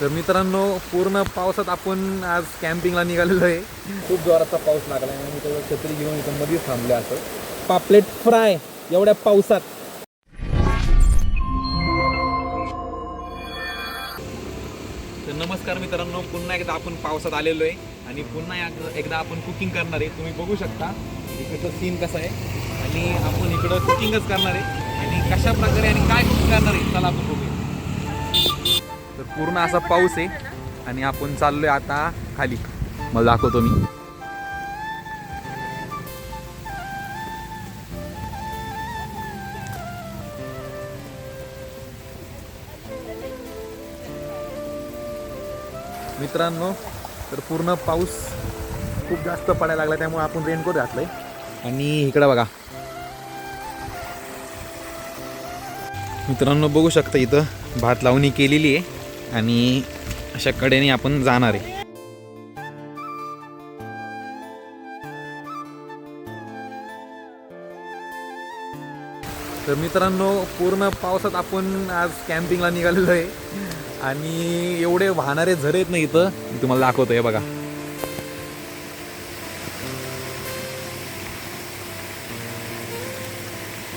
तर मित्रांनो, पूर्ण पावसात आपण आज कॅम्पिंगला निघालेलो आहे. खूप जोराचा पाऊस लागला आहे. मी तेवढं छत्री घेऊन इथं मध्येच थांबले. असं पापलेट फ्राय एवढ्या पावसात. तर नमस्कार मित्रांनो, पुन्हा एकदा आपण पावसात आलेलो आहे आणि पुन्हा एकदा आपण कुकिंग करणार आहे. तुम्ही बघू शकता इकडचं सीन कसं आहे आणि आपण इकडं कुकिंगच करणार आहे. आणि कशा प्रकारे आणि काय कुकिंग करणार आहे चला आपण बघूया. तर पूर्ण असा पाऊस आहे आणि आपण चाललोय आता खाली. मला दाखवतो मी. मित्रांनो, तर पूर्ण पाऊस खूप जास्त पडायला लागला, त्यामुळे आपण रेनकोट घातलंय. आणि इकडं बघा मित्रांनो, बघू शकता इथं भात लावणी केलेली आहे आणि अशा कडेने आपण जाणार आहे. तर मित्रांनो, पूर्ण पावसात आपण आज कॅम्पिंगला निघालेलो आहे आणि एवढे वाहणारे झरे आहेत ना इथं, मी तुम्हाला दाखवतो. हे बघा,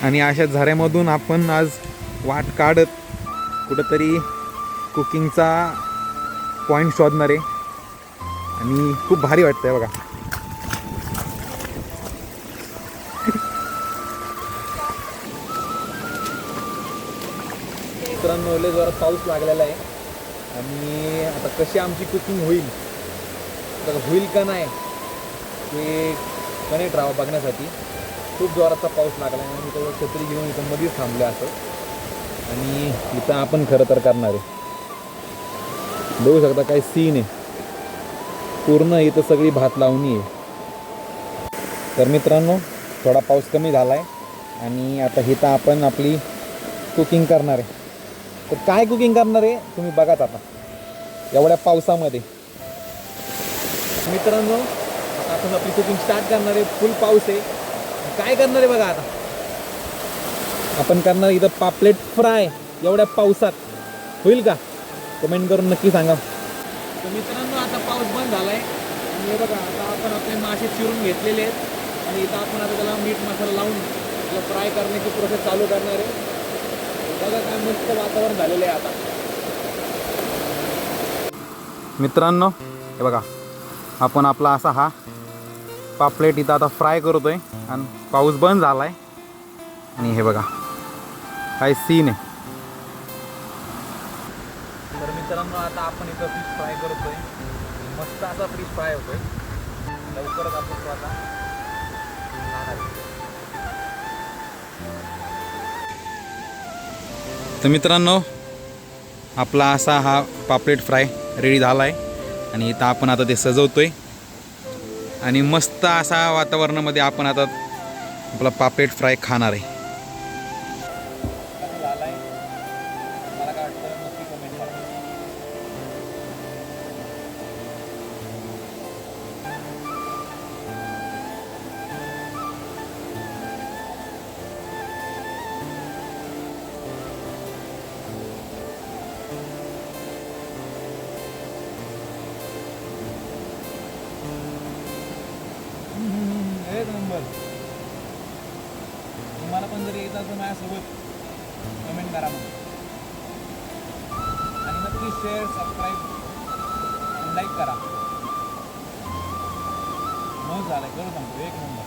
आणि अशा झऱ्यामधून आपण आज वाट काढत कुठंतरी कुकिंगचा पॉईंट शोधणार आहे आणि खूप भारी वाटतंय बघा. मित्रांनो, लय जोरात पाऊस लागलेला आहे आणि आता कशी आमची कुकिंग होईल, तर होईल का नाही ते कनेक्ट राहावं बघण्यासाठी. खूप जोराचा पाऊस लागला आहे आणि तेवढं छत्री घेऊन इथं मध्येच थांबले असं. आणि इथं आपण खरं तर करणार आहे. बघू शकता काय सीन आहे. पूर्ण इथं सगळी भात लावणी आहे. तर मित्रांनो, थोडा पाऊस कमी झाला आहे आणि आता इथं आपण आपली कुकिंग करणार आहे. तर काय कुकिंग करणार आहे तुम्ही बघाच आता एवढ्या पावसामध्ये. मित्रांनो, आता आपण आपली कुकिंग स्टार्ट करणार आहे. फुल पाऊस आहे. काय करणार आहे बघा. आता आपण करणार इथं पापलेट फ्राय एवढ्या पावसात. होईल का? कमेंट करून नक्की सांगा. तर मित्रांनो, आता पाऊस बंद झाला आहे आणि हे बघा, आता आपण आपले मासे चिरून घेतलेले आहेत आणि इथं आपण आता त्याला मीठ मसाला लावून त्याला फ्राय करण्याची प्रोसेस चालू करणार आहे. बघा काय मस्त वातावरण झालेलं आहे आता. मित्रांनो, हे बघा, आपण आपला असा हा पापलेट इथं आता फ्राय करतोय आणि पाऊस बंद झाला आहे. आणि हे बघा काय सीन आहे. तर मित्रांनो, आता आपण इथं फिश फ्राय करतोय. मस्त असा फिश फ्राय होतोय. लवकरच आपण तो आता खाणार आहे. तर मित्रांनो, आपला असा हा पापलेट फ्राय रेडी झाला आहे आणि इथं आपण आता ते सजवतोय आणि मस्त असा वातावरणामध्ये आपण आता आपला पापलेट फ्राय खाणार आहे. एक नंबर. तुम्हाला पण जर येत असेल माझ्यासोबत कमेंट करा मग. आणि नक्की शेअर, सबस्क्राईब आणि लाईक करा. मग झालं, करू सांगतो. एक नंबर.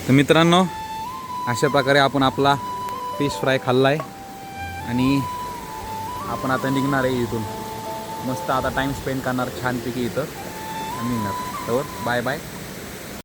तर मित्रांनो, अशा प्रकारे आपण आपला फिश फ्राय खाल्ला आहे आणि आपण आता निघणार आहे इथून. मस्त आता टाईम स्पेंड करणार छानपैकी इथं आणि निघणार. तर बाय बाय.